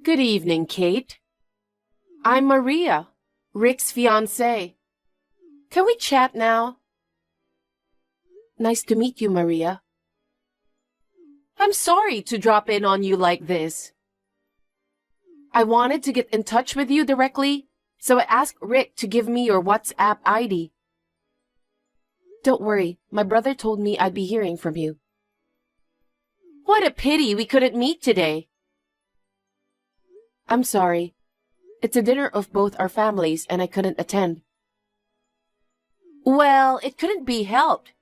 Good evening, Kate. I'm Maria, Rick's fiancée. Can we chat now? Nice to meet you, Maria. I'm sorry to drop in on you like this. I wanted to get in touch with you directly, so I asked Rick to give me your WhatsApp ID. Don't worry, my brother told me I'd be hearing from you. What a pity we couldn't meet today. I'm sorry. It's a dinner of both our families and I couldn't attend. Well, it couldn't be helped.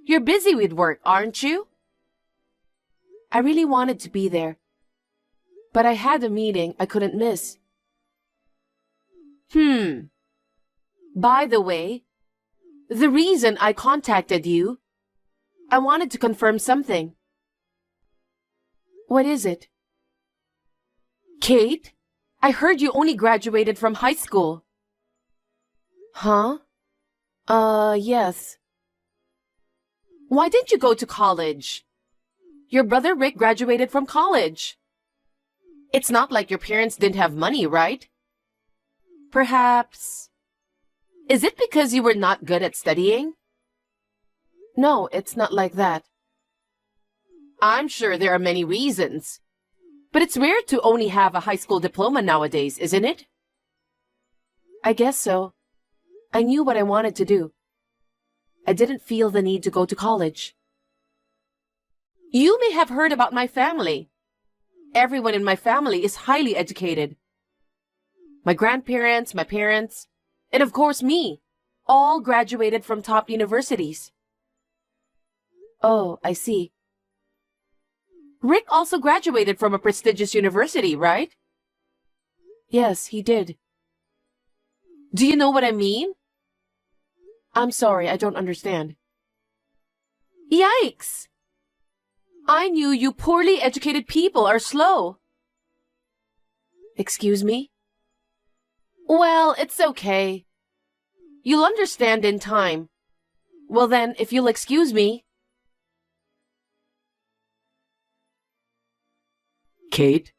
You're busy with work, aren't you? I really wanted to be there, but I had a meeting I couldn't miss. By the way, the reason I contacted you, I wanted to confirm something. What is it? Kate, I heard you only graduated from high school. Huh? Yes. Why didn't you go to college? Your brother Rick graduated from college. It's not like your parents didn't have money, right? Perhaps. Is it because you were not good at studying? No, it's not like that. I'm sure there are many reasons. But it's rare to only have a high school diploma nowadays, isn't it? I guess so. I knew what I wanted to do. I didn't feel the need to go to college. You may have heard about my family. Everyone in my family is highly educated. My grandparents, my parents, and of course me, all graduated from top universities. Oh, I see. Rick also graduated from a prestigious university, right? Yes, he did. Do you know what I mean? I'm sorry, I don't understand. Yikes! I knew you poorly educated people are slow. Excuse me? Well, it's okay. You'll understand in time. Well then, if you'll excuse me. Kate,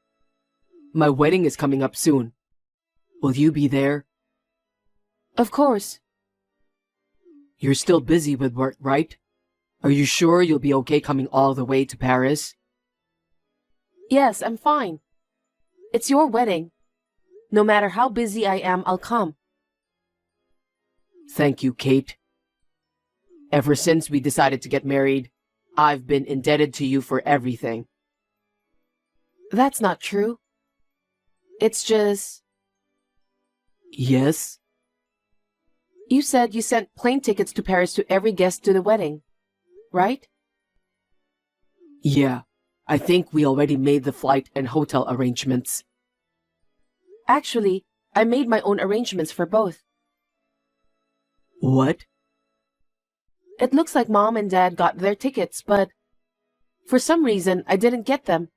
my wedding is coming up soon. Will you be there? Of course. You're still busy with work, right? Are you sure you'll be okay coming all the way to Paris? Yes, I'm fine. It's your wedding. No matter how busy I am, I'll come. Thank you, Kate. Ever since we decided to get married, I've been indebted to you for everything. That's not true. It's just... Yes? You said you sent plane tickets to Paris to every guest to the wedding, right? Yeah, I think we already made the flight and hotel arrangements. Actually, I made my own arrangements for both. What? It looks like Mom and Dad got their tickets, but for some reason, I didn't get them.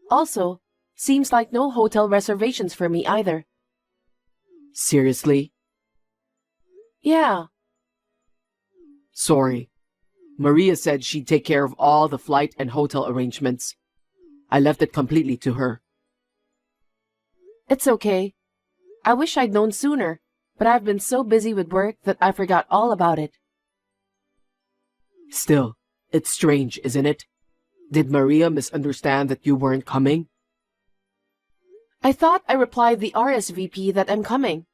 Also, seems like no hotel reservations for me either. Seriously? Yeah. Sorry. Maria said she'd take care of all the flight and hotel arrangements. I left it completely to her. It's okay. I wish I'd known sooner, but I've been so busy with work that I forgot all about it. Still, it's strange, isn't it? Did Maria misunderstand that you weren't coming? I thought I replied the RSVP that I'm coming.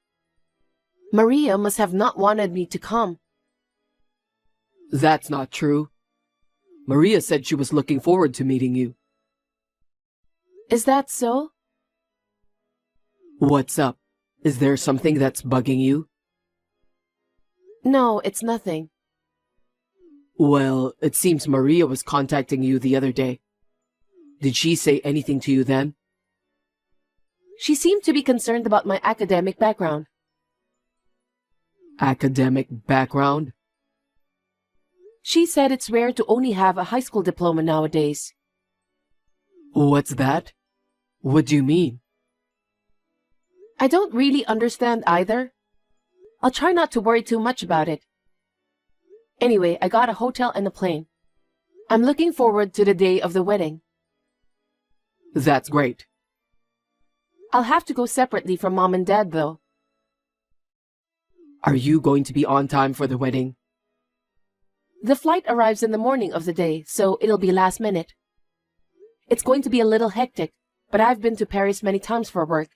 Maria must have not wanted me to come. That's not true. Maria said she was looking forward to meeting you. Is that so? What's up? Is there something that's bugging you? No, it's nothing. Well, it seems Maria was contacting you the other day. Did she say anything to you then? She seemed to be concerned about my academic background. Academic background? She said it's rare to only have a high school diploma nowadays. What's that? What do you mean? I don't really understand either. I'll try not to worry too much about it. Anyway, I got a hotel and a plane. I'm looking forward to the day of the wedding. That's great. I'll have to go separately from Mom and Dad, though. Are you going to be on time for the wedding? The flight arrives in the morning of the day, so it'll be last minute. It's going to be a little hectic, but I've been to Paris many times for work,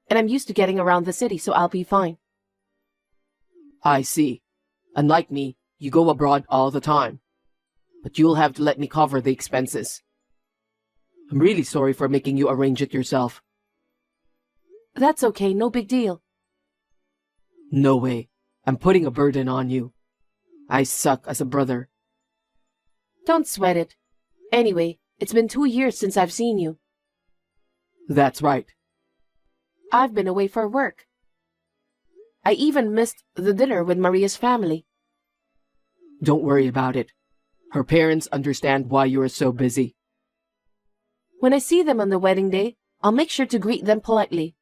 and I'm used to getting around the city, so I'll be fine. I see. Unlike me, you go abroad all the time. But you'll have to let me cover the expenses. I'm really sorry for making you arrange it yourself. That's okay, no big deal. No way. I'm putting a burden on you. I suck as a brother. Don't sweat it. Anyway, it's been 2 years since I've seen you. That's right. I've been away for work. I even missed the dinner with Maria's family. Don't worry about it. Her parents understand why you are so busy. When I see them on the wedding day, I'll make sure to greet them politely.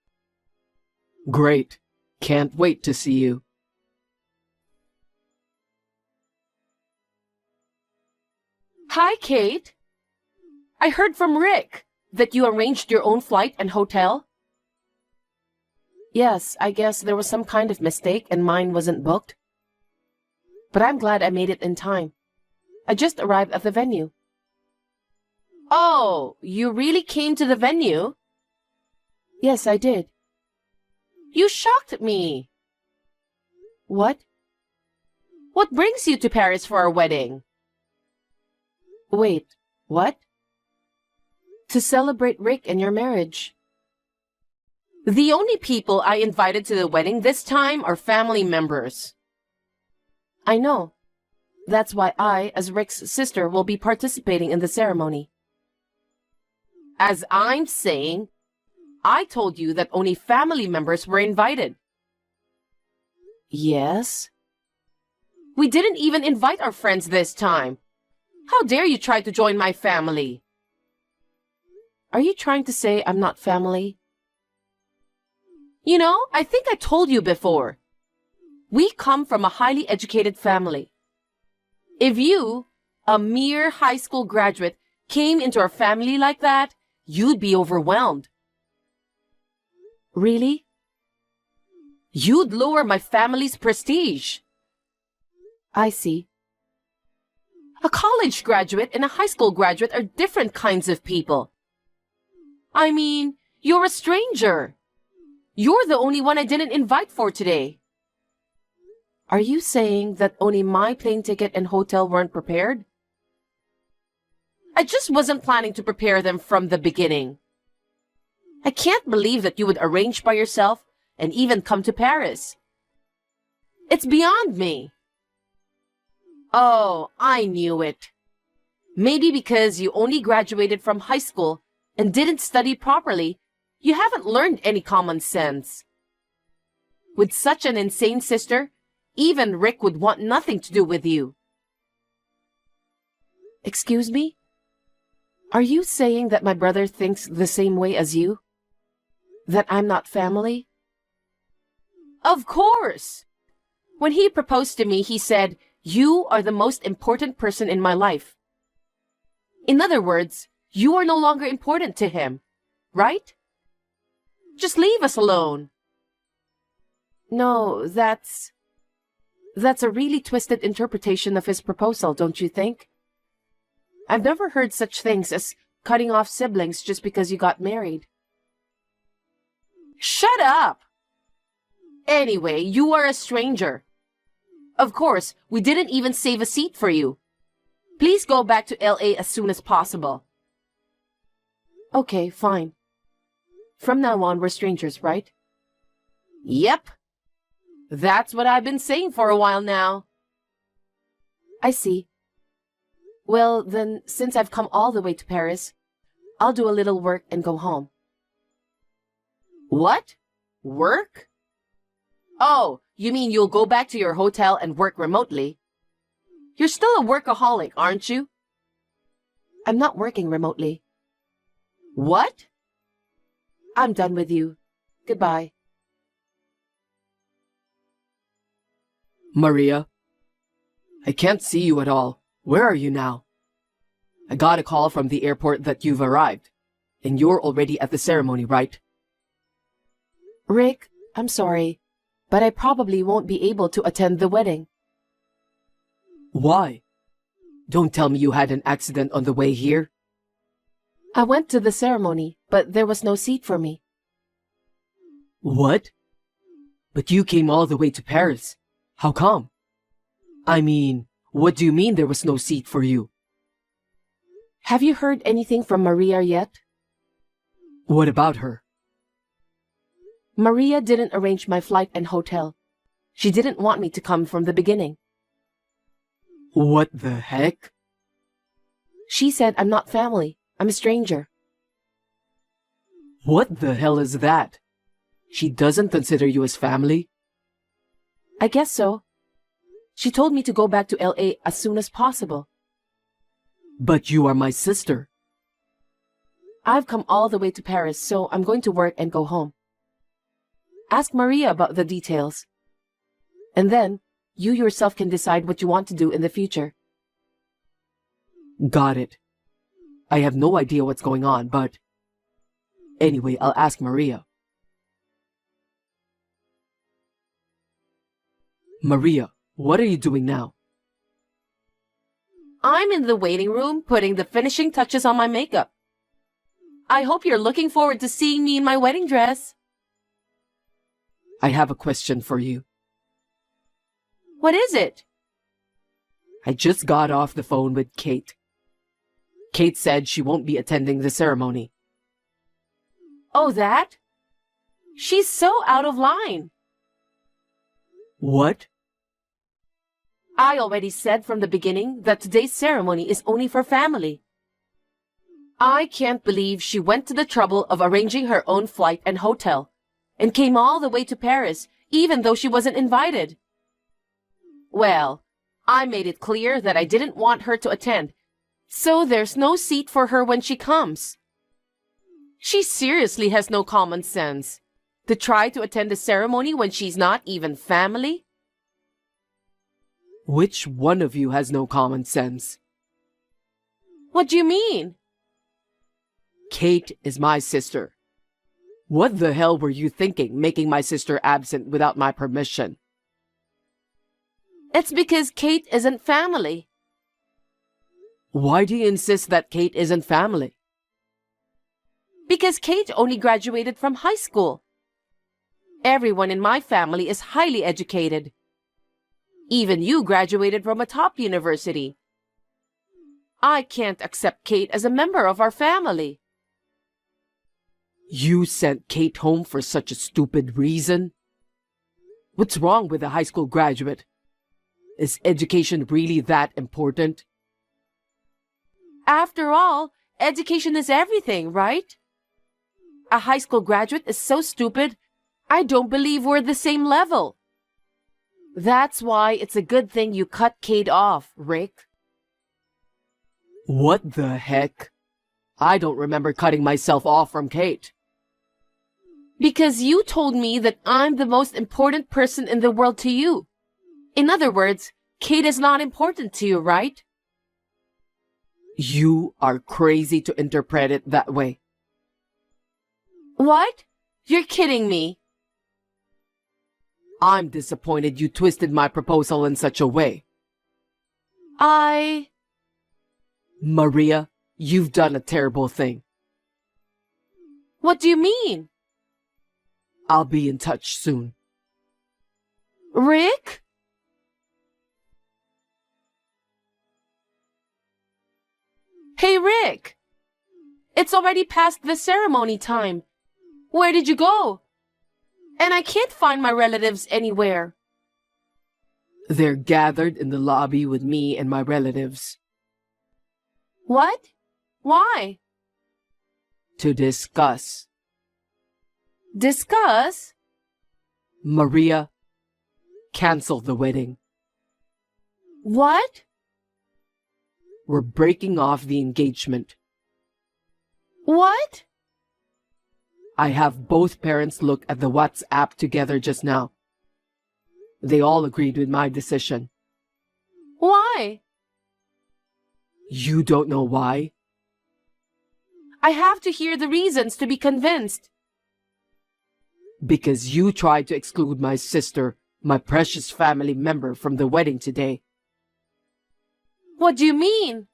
Great. Can't wait to see you. Hi, Kate. I heard from Rick that you arranged your own flight and hotel. Yes, I guess there was some kind of mistake and mine wasn't booked. But I'm glad I made it in time. I just arrived at the venue. Oh, you really came to the venue? Yes, I did. You shocked me. What? What brings you to Paris for our wedding? Wait, what? To celebrate Rick and your marriage. The only people I invited to the wedding this time are family members. I know. That's why I, as Rick's sister, will be participating in the ceremony. As I'm saying, I told you that only family members were invited. Yes? We didn't even invite our friends this time. How dare you try to join my family? Are you trying to say I'm not family? You know, I think I told you before. We come from a highly educated family. If you, a mere high school graduate, came into our family like that, you'd be overwhelmed. Really? You'd lower my family's prestige. I see. A college graduate and a high school graduate are different kinds of people. I mean, you're a stranger. You're the only one I didn't invite for today. Are you saying that only my plane ticket and hotel weren't prepared? I just wasn't planning to prepare them from the beginning. I can't believe that you would arrange by yourself and even come to Paris. It's beyond me. Oh, I knew it. Maybe because you only graduated from high school and didn't study properly, you haven't learned any common sense. With such an insane sister, even Rick would want nothing to do with you. Excuse me? Are you saying that my brother thinks the same way as you? That I'm not family? Of course! When he proposed to me, he said, "You are the most important person in my life." In other words, you are no longer important to him, right? Just leave us alone. No, that's a really twisted interpretation of his proposal, don't you think? I've never heard such things as cutting off siblings just because you got married. Shut up! Anyway, you are a stranger. Of course, we didn't even save a seat for you. Please go back to LA as soon as possible. Okay, fine. From now on, we're strangers, right? Yep. That's what I've been saying for a while now. I see. Well, then, since I've come all the way to Paris, I'll do a little work and go home. What? Work? Oh, you mean you'll go back to your hotel and work remotely? You're still a workaholic, aren't you? I'm not working remotely. What? I'm done with you. Goodbye. Maria? I can't see you at all. Where are you now? I got a call from the airport that you've arrived. And you're already at the ceremony, right? Rick, I'm sorry, but I probably won't be able to attend the wedding. Why? Don't tell me you had an accident on the way here. I went to the ceremony, but there was no seat for me. What? But you came all the way to Paris. How come? I mean, what do you mean there was no seat for you? Have you heard anything from Maria yet? What about her? Maria didn't arrange my flight and hotel. She didn't want me to come from the beginning. What the heck? She said I'm not family. I'm a stranger. What the hell is that? She doesn't consider you as family? I guess so. She told me to go back to LA as soon as possible. But you are my sister. I've come all the way to Paris, so I'm going to work and go home. Ask Maria about the details. And then, you yourself can decide what you want to do in the future. Got it. I have no idea what's going on, but... Anyway, I'll ask Maria. Maria, what are you doing now? I'm in the waiting room putting the finishing touches on my makeup. I hope you're looking forward to seeing me in my wedding dress. I have a question for you. What is it? I just got off the phone with Kate. Kate said she won't be attending the ceremony. Oh, that? She's so out of line. What? I already said from the beginning that today's ceremony is only for family. I can't believe she went to the trouble of arranging her own flight and hotel and came all the way to Paris even though she wasn't invited. Well, I made it clear that I didn't want her to attend, so there's no seat for her when she comes. She seriously has no common sense to try to attend the ceremony when she's not even family. Which one of you has no common sense? What do you mean? Kate is my sister. What the hell were you thinking, making my sister absent without my permission? It's because Kate isn't family. Why do you insist that Kate isn't family? Because Kate only graduated from high school. Everyone in my family is highly educated. Even you graduated from a top university. I can't accept Kate as a member of our family. You sent Kate home for such a stupid reason? What's wrong with a high school graduate? Is education really that important? After all, education is everything, right? A high school graduate is so stupid, I don't believe we're the same level. That's why it's a good thing you cut Kate off, Rick. What the heck? I don't remember cutting myself off from Kate. Because you told me that I'm the most important person in the world to you. In other words, Kate is not important to you, right? You are crazy to interpret it that way. What? You're kidding me. I'm disappointed you twisted my proposal in such a way. Maria, you've done a terrible thing. What do you mean? I'll be in touch soon. Rick? Hey, Rick! It's already past the ceremony time. Where did you go? And I can't find my relatives anywhere. They're gathered in the lobby with me and my relatives. What? Why? To discuss. Discuss? Maria, cancel the wedding. What? We're breaking off the engagement. What? I have both parents look at the WhatsApp together just now. They all agreed with my decision. Why? You don't know why? I have to hear the reasons to be convinced. Because you tried to exclude my sister, my precious family member, from the wedding today. What do you mean?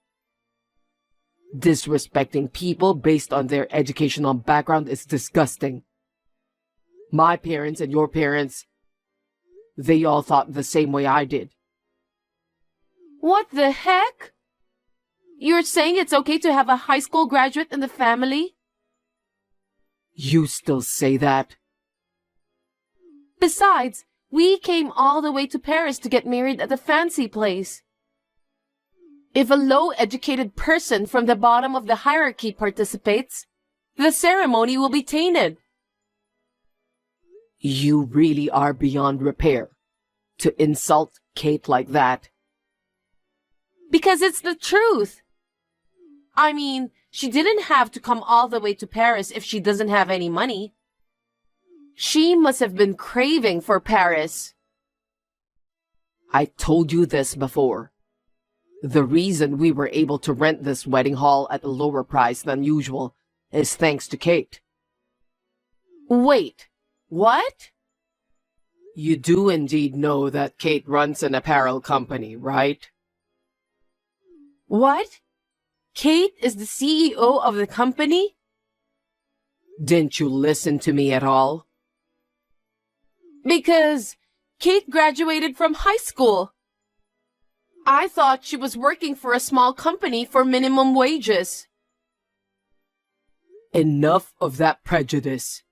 Disrespecting people based on their educational background is disgusting. My parents and your parents, they all thought the same way I did. What the heck? You're saying it's okay to have a high school graduate in the family? You still say that? Besides, we came all the way to Paris to get married at a fancy place. If a low-educated person from the bottom of the hierarchy participates, the ceremony will be tainted. You really are beyond repair to insult Kate like that. Because it's the truth. I mean, she didn't have to come all the way to Paris if she doesn't have any money. She must have been craving for Paris. I told you this before. The reason we were able to rent this wedding hall at a lower price than usual is thanks to Kate. Wait, what? You do indeed know that Kate runs an apparel company, right? What? Kate is the CEO of the company? Didn't you listen to me at all? Because Kate graduated from high school. I thought she was working for a small company for minimum wages. Enough of that prejudice.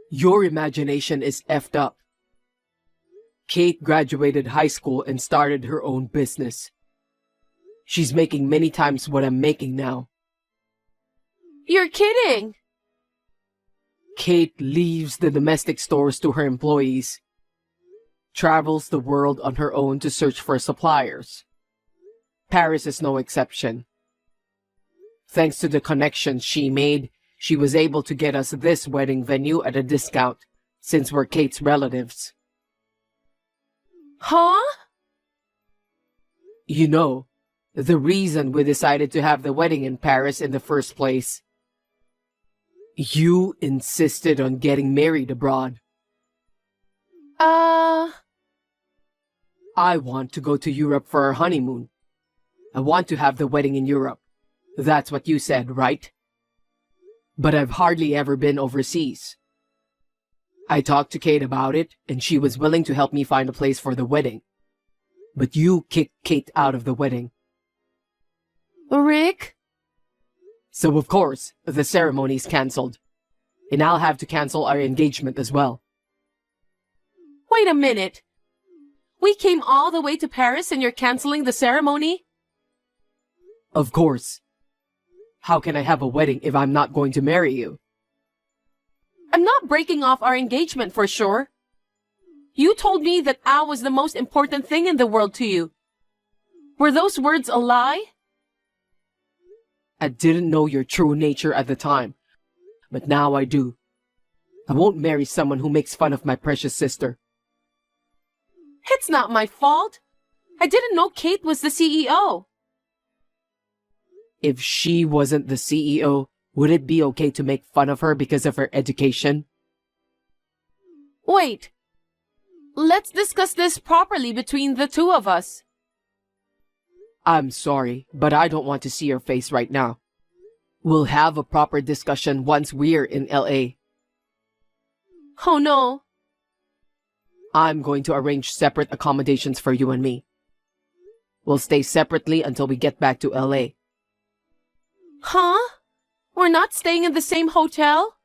Your imagination is effed up. Kate graduated high school and started her own business. She's making many times what I'm making now. You're kidding! Kate leaves the domestic stores to her employees, travels the world on her own to search for suppliers. Paris is no exception. Thanks to the connections she made, she was able to get us this wedding venue at a discount, since we're Kate's relatives. Huh? You know, the reason we decided to have the wedding in Paris in the first place. You insisted on getting married abroad. I want to go to Europe for our honeymoon. I want to have the wedding in Europe. That's what you said, right? But I've hardly ever been overseas. I talked to Kate about it, and she was willing to help me find a place for the wedding. But you kicked Kate out of the wedding. Rick? So of course, the ceremony's cancelled. And I'll have to cancel our engagement as well. Wait a minute. We came all the way to Paris and you're canceling the ceremony? Of course. How can I have a wedding if I'm not going to marry you? I'm not breaking off our engagement for sure. You told me that I was the most important thing in the world to you. Were those words a lie? I didn't know your true nature at the time, but now I do. I won't marry someone who makes fun of my precious sister. It's not my fault. I didn't know Kate was the CEO. If she wasn't the CEO, would it be okay to make fun of her because of her education? Wait. Let's discuss this properly between the two of us. I'm sorry, but I don't want to see your face right now. We'll have a proper discussion once we're in LA. Oh no. I'm going to arrange separate accommodations for you and me. We'll stay separately until we get back to LA. Huh? We're not staying in the same hotel?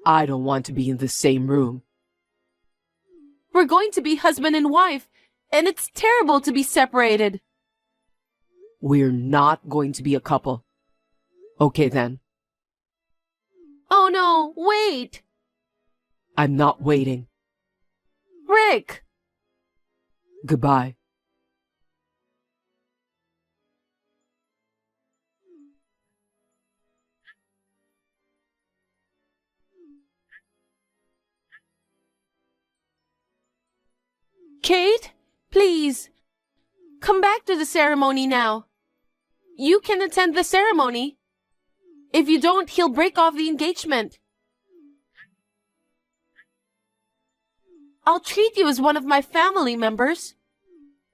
I don't want to be in the same room. We're going to be husband and wife, and it's terrible to be separated. We're not going to be a couple. Okay then. Oh no, wait! I'm not waiting. Rick! Goodbye. Kate, please, come back to the ceremony now. You can attend the ceremony. If you don't, he'll break off the engagement. I'll treat you as one of my family members.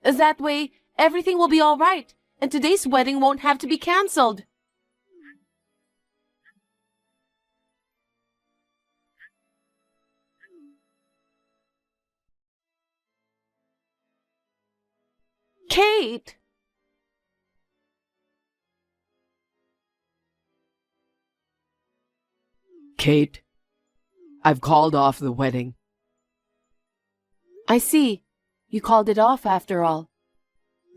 That way, everything will be all right, and today's wedding won't have to be canceled. Kate! Kate, I've called off the wedding. I see. You called it off after all.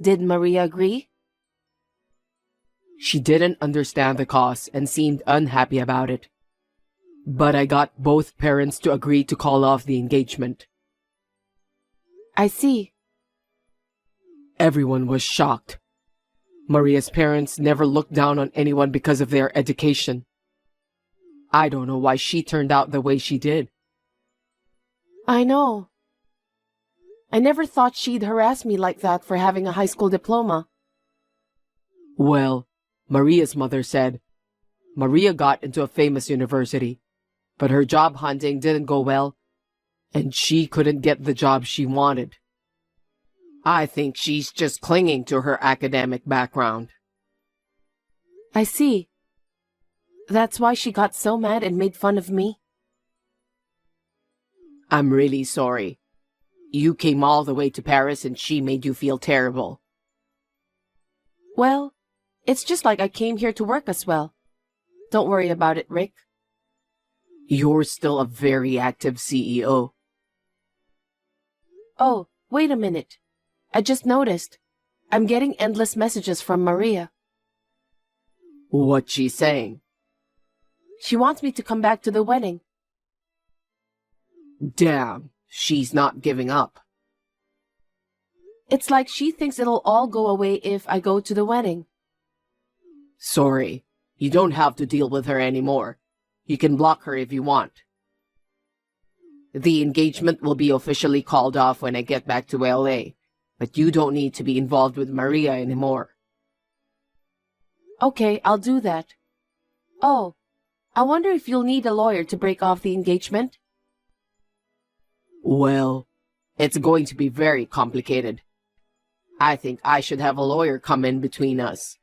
Did Maria agree? She didn't understand the cost and seemed unhappy about it. But I got both parents to agree to call off the engagement. I see. Everyone was shocked. Maria's parents never looked down on anyone because of their education. I don't know why she turned out the way she did. I know. I never thought she'd harass me like that for having a high school diploma. Well, Maria's mother said Maria got into a famous university, but her job hunting didn't go well, and she couldn't get the job she wanted. I think she's just clinging to her academic background. I see. That's why she got so mad and made fun of me? I'm really sorry. You came all the way to Paris and she made you feel terrible. Well, it's just like I came here to work as well. Don't worry about it, Rick. You're still a very active CEO. Oh, wait a minute. I just noticed. I'm getting endless messages from Maria. What's she saying? She wants me to come back to the wedding. Damn, she's not giving up. It's like she thinks it'll all go away if I go to the wedding. Sorry, you don't have to deal with her anymore. You can block her if you want. The engagement will be officially called off when I get back to LA, but you don't need to be involved with Maria anymore. Okay, I'll do that. Oh, I wonder if you'll need a lawyer to break off the engagement? Well, it's going to be very complicated. I think I should have a lawyer come in between us.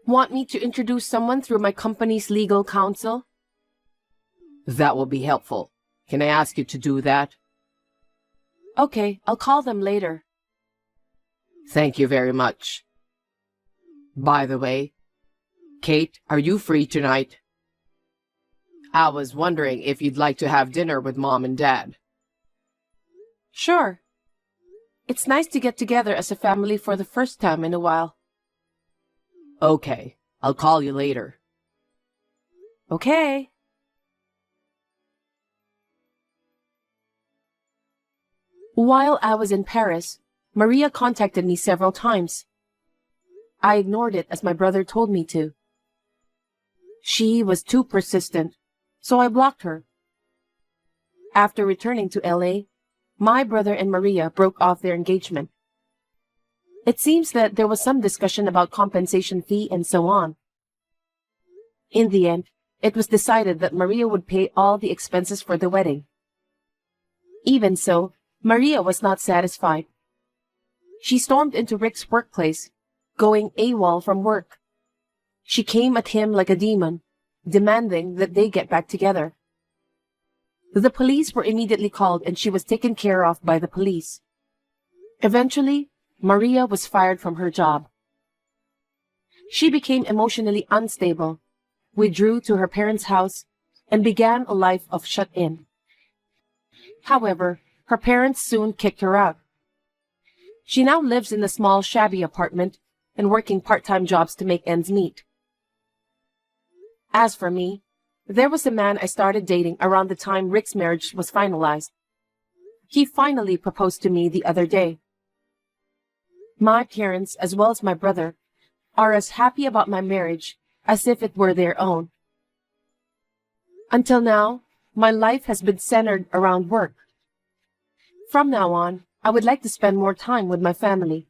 Want me to introduce someone through my company's legal counsel? That will be helpful. Can I ask you to do that? Okay, I'll call them later. Thank you very much. By the way, Kate, are you free tonight? I was wondering if you'd like to have dinner with Mom and Dad. Sure. It's nice to get together as a family for the first time in a while. Okay, I'll call you later. Okay. While I was in Paris, Maria contacted me several times. I ignored it as my brother told me to. She was too persistent, so I blocked her. After returning to LA, my brother and Maria broke off their engagement. It seems that there was some discussion about compensation fee and so on. In the end, it was decided that Maria would pay all the expenses for the wedding. Even so, Maria was not satisfied. She stormed into Rick's workplace, going AWOL from work. She came at him like a demon, demanding that they get back together. The police were immediately called and she was taken care of by the police. Eventually, Maria was fired from her job. She became emotionally unstable, withdrew to her parents' house, and began a life of shut-in. However, her parents soon kicked her out. She now lives in a small, shabby apartment and working part-time jobs to make ends meet. As for me, there was a man I started dating around the time Rick's marriage was finalized. He finally proposed to me the other day. My parents, as well as my brother, are as happy about my marriage as if it were their own. Until now, my life has been centered around work. From now on, I would like to spend more time with my family.